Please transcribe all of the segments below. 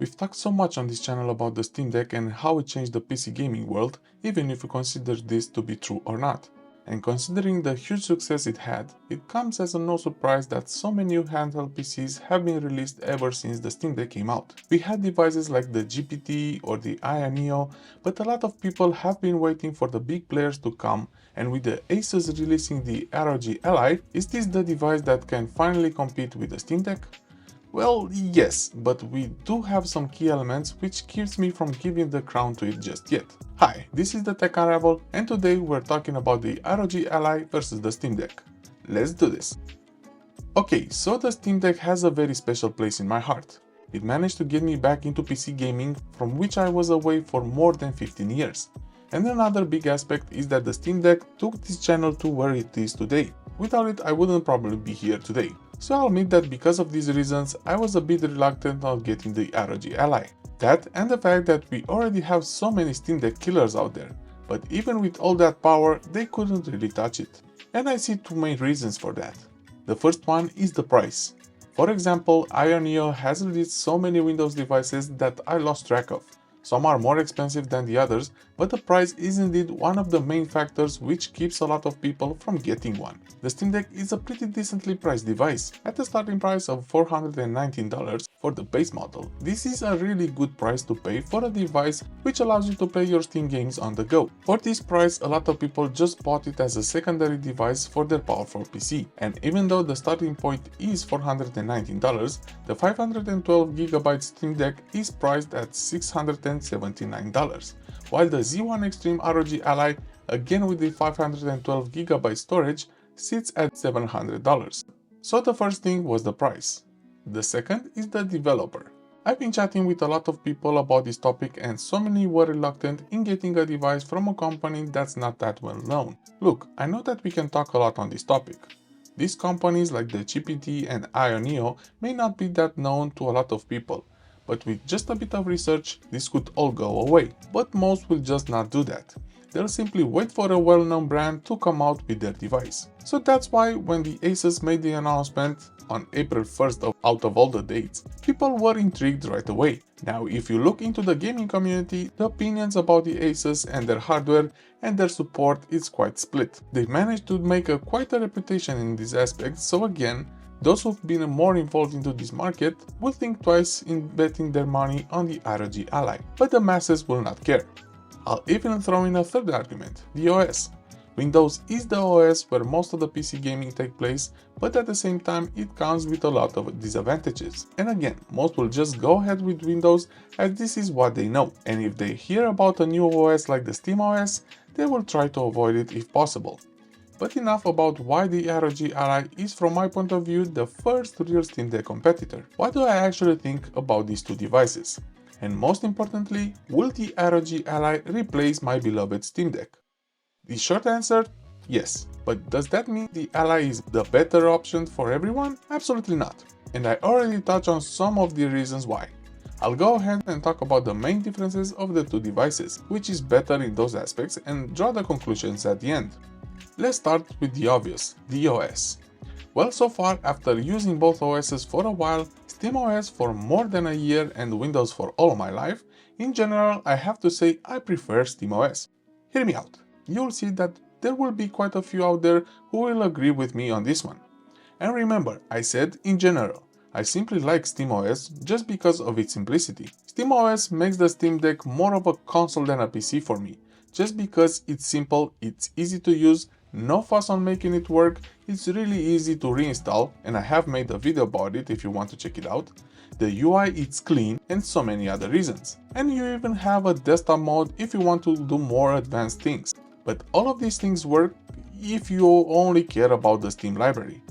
We've talked so much on this channel about the Steam Deck and how it changed the PC gaming world, even if you consider this to be true or not. And considering the huge success it had, it comes as a no surprise that so many new handheld PCs have been released ever since the Steam Deck came out. We had devices like the GPT or the Aya Neo, but a lot of people have been waiting for the big players to come, and with the Asus releasing the ROG Ally, is this the device that can finally compete with the Steam Deck? Well, yes, but we do have some key elements which keeps me from giving the crown to it just yet. Hi, this is the Tech Unravel, and today we're talking about the ROG Ally versus the Steam Deck. Let's do this. Okay, so the Steam Deck has a very special place in my heart. It managed to get me back into PC gaming, from which I was away for more than 15 years. And another big aspect is that the Steam Deck took this channel to where it is today. Without it, I wouldn't probably be here today. So I'll admit that because of these reasons, I was a bit reluctant on getting the ROG Ally. That and the fact that we already have so many Steam Deck killers out there, but even with all that power, they couldn't really touch it. And I see two main reasons for that. The first one is the price. For example, Aya Neo has released so many Windows devices that I lost track of. Some are more expensive than the others, but the price is indeed one of the main factors which keeps a lot of people from getting one. The Steam Deck is a pretty decently priced device, at a starting price of $419 for the base model. This is a really good price to pay for a device which allows you to play your Steam games on the go. For this price, a lot of people just bought it as a secondary device for their powerful PC, and even though the starting point is $419, the 512GB Steam Deck is priced at $679, while the Z1 Extreme ROG Ally, again with the 512GB storage, sits at $700. So the first thing was the price. The second is the developer. I've been chatting with a lot of people about this topic, and so many were reluctant in getting a device from a company that's not that well known. Look, I know that we can talk a lot on this topic. These companies like the GPT and Aya Neo may not be that known to a lot of people, but with just a bit of research, this could all go away. But most will just not do that. They'll simply wait for a well-known brand to come out with their device. So that's why when the Asus made the announcement on April 1st out of all the dates, people were intrigued right away. Now if you look into the gaming community, the opinions about the Asus and their hardware and their support is quite split. They managed to make quite a reputation in this aspect, so again, those who've been more involved into this market will think twice in betting their money on the ROG Ally, but the masses will not care. I'll even throw in a third argument, the OS. Windows is the OS where most of the PC gaming takes place, but at the same time it comes with a lot of disadvantages. And again, most will just go ahead with Windows as this is what they know, and if they hear about a new OS like the SteamOS, they will try to avoid it if possible. But enough about why the ROG Ally is, from my point of view, the first real Steam Deck competitor. What do I actually think about these two devices? And most importantly, will the ROG Ally replace my beloved Steam Deck? The short answer, yes. But does that mean the Ally is the better option for everyone? Absolutely not. And I already touched on some of the reasons why. I'll go ahead and talk about the main differences of the two devices, which is better in those aspects, and draw the conclusions at the end. Let's start with the obvious, the OS. Well, so far, after using both OSs for a while, SteamOS for more than a year and Windows for all my life, in general I have to say I prefer SteamOS. Hear me out. You'll see that there will be quite a few out there who will agree with me on this one. And remember, I said in general. I simply like SteamOS just because of its simplicity. SteamOS makes the Steam Deck more of a console than a PC for me, just because it's simple, it's easy to use, no fuss on making it work, it's really easy to reinstall, and I have made a video about it if you want to check it out. The UI is clean, and so many other reasons. And you even have a desktop mode if you want to do more advanced things. But all of these things work if you only care about the Steam library.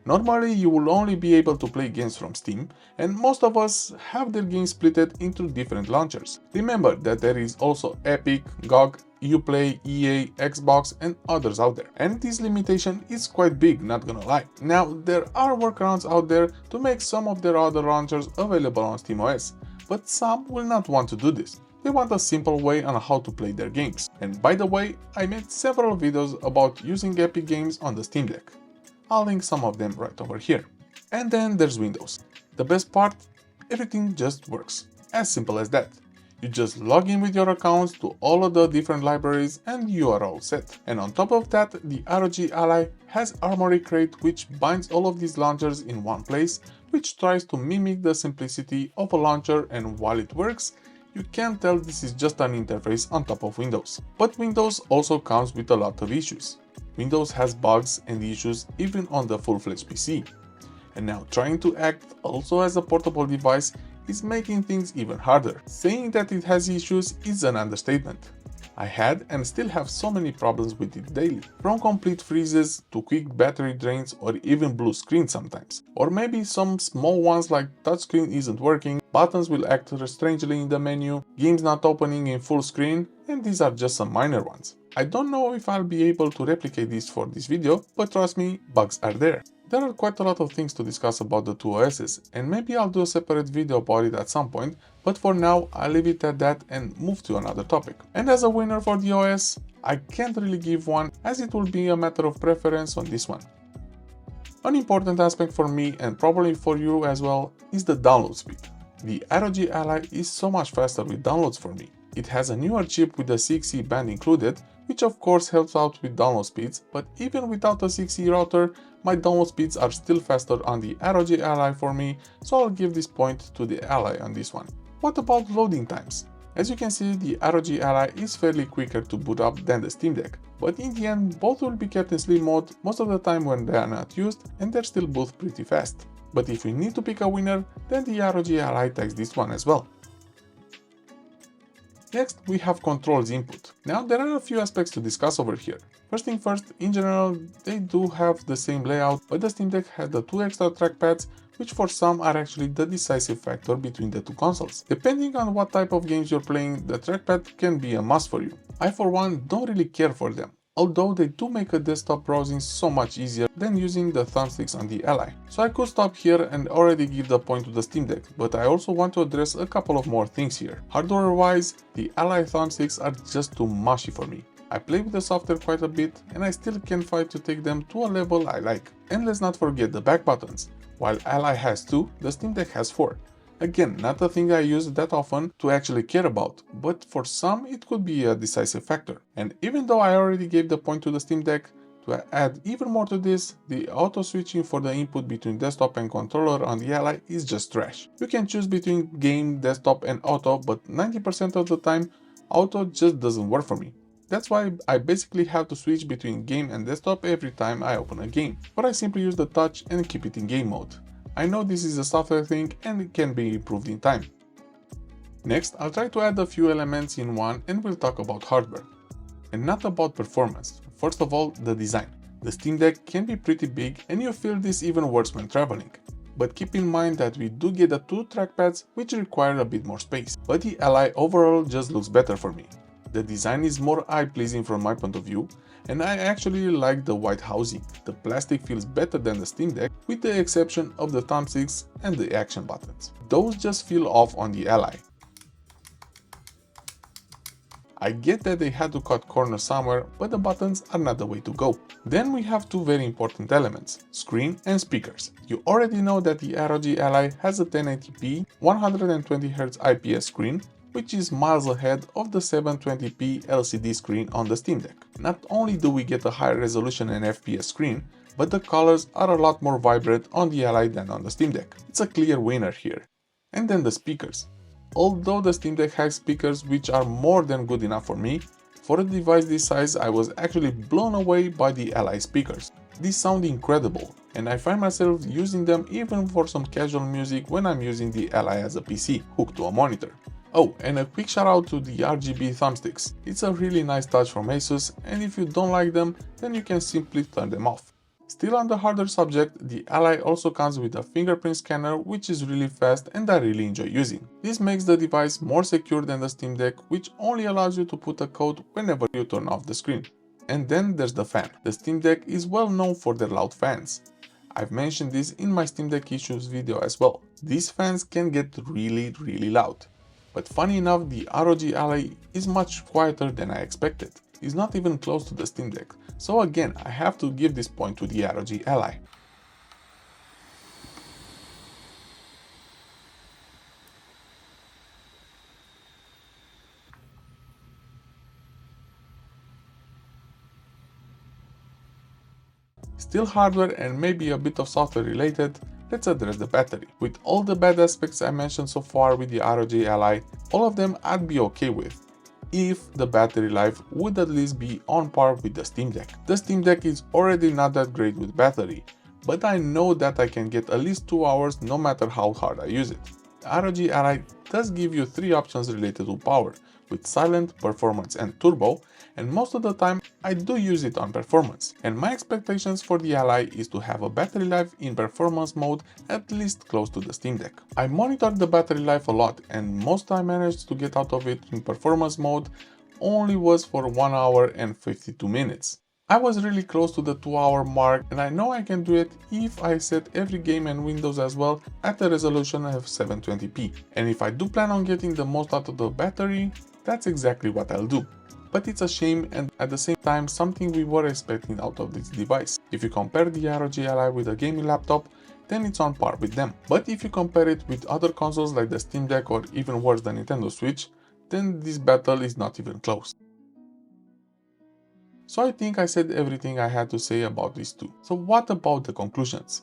Normally you will only be able to play games from Steam, and most of us have their games splitted into different launchers. Remember that there is also Epic, GOG, Uplay, EA, Xbox and others out there. And this limitation is quite big, not gonna lie. Now there are workarounds out there to make some of their other launchers available on SteamOS, but some will not want to do this. They want a simple way on how to play their games. And by the way, I made several videos about using Epic games on the Steam Deck. I'll link some of them right over here. And then there's Windows. The best part, everything just works. As simple as that. You just log in with your accounts to all of the different libraries and you are all set. And on top of that, the ROG Ally has Armory Crate which binds all of these launchers in one place, which tries to mimic the simplicity of a launcher, and while it works, you can tell this is just an interface on top of Windows. But Windows also comes with a lot of issues. Windows has bugs and issues even on the full-fledged PC. And now trying to act also as a portable device is making things even harder. Saying that it has issues is an understatement. I had and still have so many problems with it daily, from complete freezes to quick battery drains or even blue screen sometimes. Or maybe some small ones like touchscreen isn't working, buttons will act strangely in the menu, games not opening in full screen, and these are just some minor ones. I don't know if I'll be able to replicate this for this video, but trust me, bugs are there. There are quite a lot of things to discuss about the two OSs, and maybe I'll do a separate video about it at some point, but for now I'll leave it at that and move to another topic. And as a winner for the OS, I can't really give one, as it will be a matter of preference on this one. An important aspect for me, and probably for you as well, is the download speed. The ROG Ally is so much faster with downloads for me. It has a newer chip with a 6E band included, which of course helps out with download speeds, but even without a 6E router, my download speeds are still faster on the ROG Ally for me, so I'll give this point to the Ally on this one. What about loading times? As you can see, the ROG Ally is fairly quicker to boot up than the Steam Deck, but in the end both will be kept in sleep mode most of the time when they are not used, and they're still both pretty fast. But if we need to pick a winner, then the ROG Ally takes this one as well. Next, we have controls input. Now, there are a few aspects to discuss over here. First thing first, in general, they do have the same layout, but the Steam Deck has the two extra trackpads, which for some are actually the decisive factor between the two consoles. Depending on what type of games you're playing, the trackpad can be a must for you. I for one don't really care for them, although they do make a desktop browsing so much easier than using the thumbsticks on the Ally. So I could stop here and already give the point to the Steam Deck, but I also want to address a couple of more things here. Hardware wise, the Ally thumbsticks are just too mushy for me. I play with the software quite a bit and I still can't fight to take them to a level I like. And let's not forget the back buttons. While Ally has 2, the Steam Deck has 4. Again, not a thing I use that often to actually care about, but for some it could be a decisive factor. And even though I already gave the point to the Steam Deck, to add even more to this, the auto switching for the input between desktop and controller on the Ally is just trash. You can choose between game, desktop and auto, but 90% of the time, auto just doesn't work for me. That's why I basically have to switch between game and desktop every time I open a game, or I simply use the touch and keep it in game mode. I know this is a software thing and it can be improved in time. Next, I'll try to add a few elements in one and we'll talk about hardware. And not about performance. First of all, the design. The Steam Deck can be pretty big and you feel this even worse when traveling. But keep in mind that we do get the 2 trackpads which require a bit more space. But the Ally overall just looks better for me. The design is more eye-pleasing from my point of view, and I actually like the white housing. The plastic feels better than the Steam Deck, with the exception of the thumbsticks and the action buttons. Those just feel off on the Ally. I get that they had to cut corners somewhere, but the buttons are not the way to go. Then we have 2 very important elements, screen and speakers. You already know that the ROG Ally has a 1080p 120Hz IPS screen, which is miles ahead of the 720p LCD screen on the Steam Deck. Not only do we get a higher resolution and FPS screen, but the colors are a lot more vibrant on the Ally than on the Steam Deck. It's a clear winner here. And then the speakers. Although the Steam Deck has speakers which are more than good enough for me, for a device this size I was actually blown away by the Ally speakers. These sound incredible, and I find myself using them even for some casual music when I'm using the Ally as a PC, hooked to a monitor. Oh, and a quick shout out to the RGB thumbsticks. It's a really nice touch from Asus, and if you don't like them, then you can simply turn them off. Still on the harder subject, the Ally also comes with a fingerprint scanner which is really fast and I really enjoy using. This makes the device more secure than the Steam Deck, which only allows you to put a code whenever you turn off the screen. And then there's the fan. The Steam Deck is well known for their loud fans. I've mentioned this in my Steam Deck issues video as well. These fans can get really loud. But funny enough, the ROG Ally is much quieter than I expected. It's not even close to the Steam Deck. So again, I have to give this point to the ROG Ally. Still hardware and maybe a bit of software related, let's address the battery. With all the bad aspects I mentioned so far with the ROG Ally, all of them I'd be okay with, if the battery life would at least be on par with the Steam Deck. The Steam Deck is already not that great with battery, but I know that I can get at least 2 hours no matter how hard I use it. The ROG Ally does give you 3 options related to power, with silent, performance and turbo, and most of the time I do use it on performance. And my expectations for the Ally is to have a battery life in performance mode at least close to the Steam Deck. I monitored the battery life a lot, and most I managed to get out of it in performance mode only was for 1 hour and 52 minutes. I was really close to the 2-hour mark, and I know I can do it if I set every game and Windows as well at a resolution of 720p. And if I do plan on getting the most out of the battery, that's exactly what I'll do. But it's a shame and at the same time something we were expecting out of this device. If you compare the ROG Ally with a gaming laptop, then it's on par with them. But if you compare it with other consoles like the Steam Deck or even worse the Nintendo Switch, then this battle is not even close. So I think I said everything I had to say about these two. So what about the conclusions?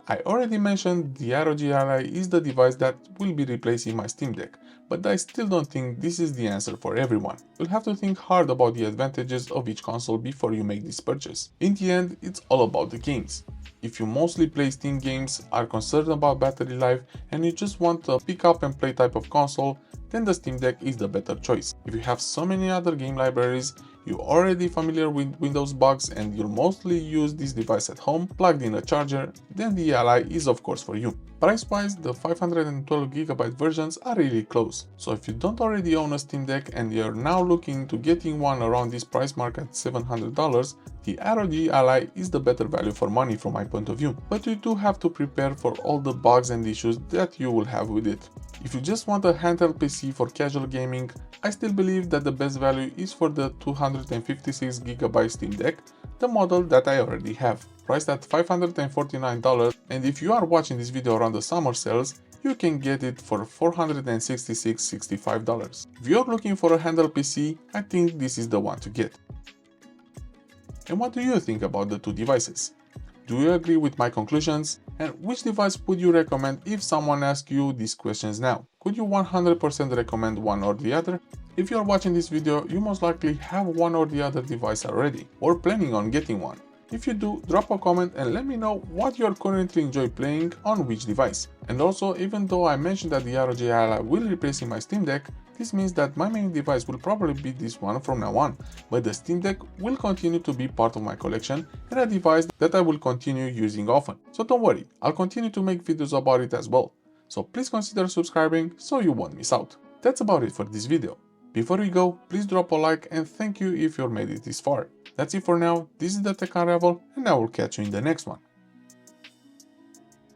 I already mentioned the ROG Ally is the device that will be replacing my Steam Deck, but I still don't think this is the answer for everyone. You'll have to think hard about the advantages of each console before you make this purchase. In the end, it's all about the games. If you mostly play Steam games, are concerned about battery life, and you just want a pick up and play type of console, then the Steam Deck is the better choice. If you have so many other game libraries, you're already familiar with Windows bugs and you'll mostly use this device at home, plugged in a charger, then the Ally is of course for you. Price-wise, the 512GB versions are really close, so if you don't already own a Steam Deck and you're now looking into getting one around this price mark at $700, the ROG Ally is the better value for money from my point of view, but you do have to prepare for all the bugs and issues that you will have with it. If you just want a handheld PC for casual gaming, I still believe that the best value is for the 256GB Steam Deck, the model that I already have, priced at $549, and if you are watching this video around the summer sales, you can get it for $465. If you're looking for a handheld PC, I think this is the one to get. And what do you think about the two devices? Do you agree with my conclusions? And which device would you recommend if someone asks you these questions now? Could you 100% recommend one or the other? If you are watching this video, you most likely have one or the other device already, or planning on getting one. If you do, drop a comment and let me know what you currently enjoy playing on which device. And also, even though I mentioned that the ROG Ally will replace my Steam Deck, this means that my main device will probably be this one from now on, but the Steam Deck will continue to be part of my collection and a device that I will continue using often. So don't worry, I'll continue to make videos about it as well. So please consider subscribing so you won't miss out. That's about it for this video. Before we go, please drop a like and thank you if you made it this far. That's it for now, this is the Tech Unravel and I will catch you in the next one.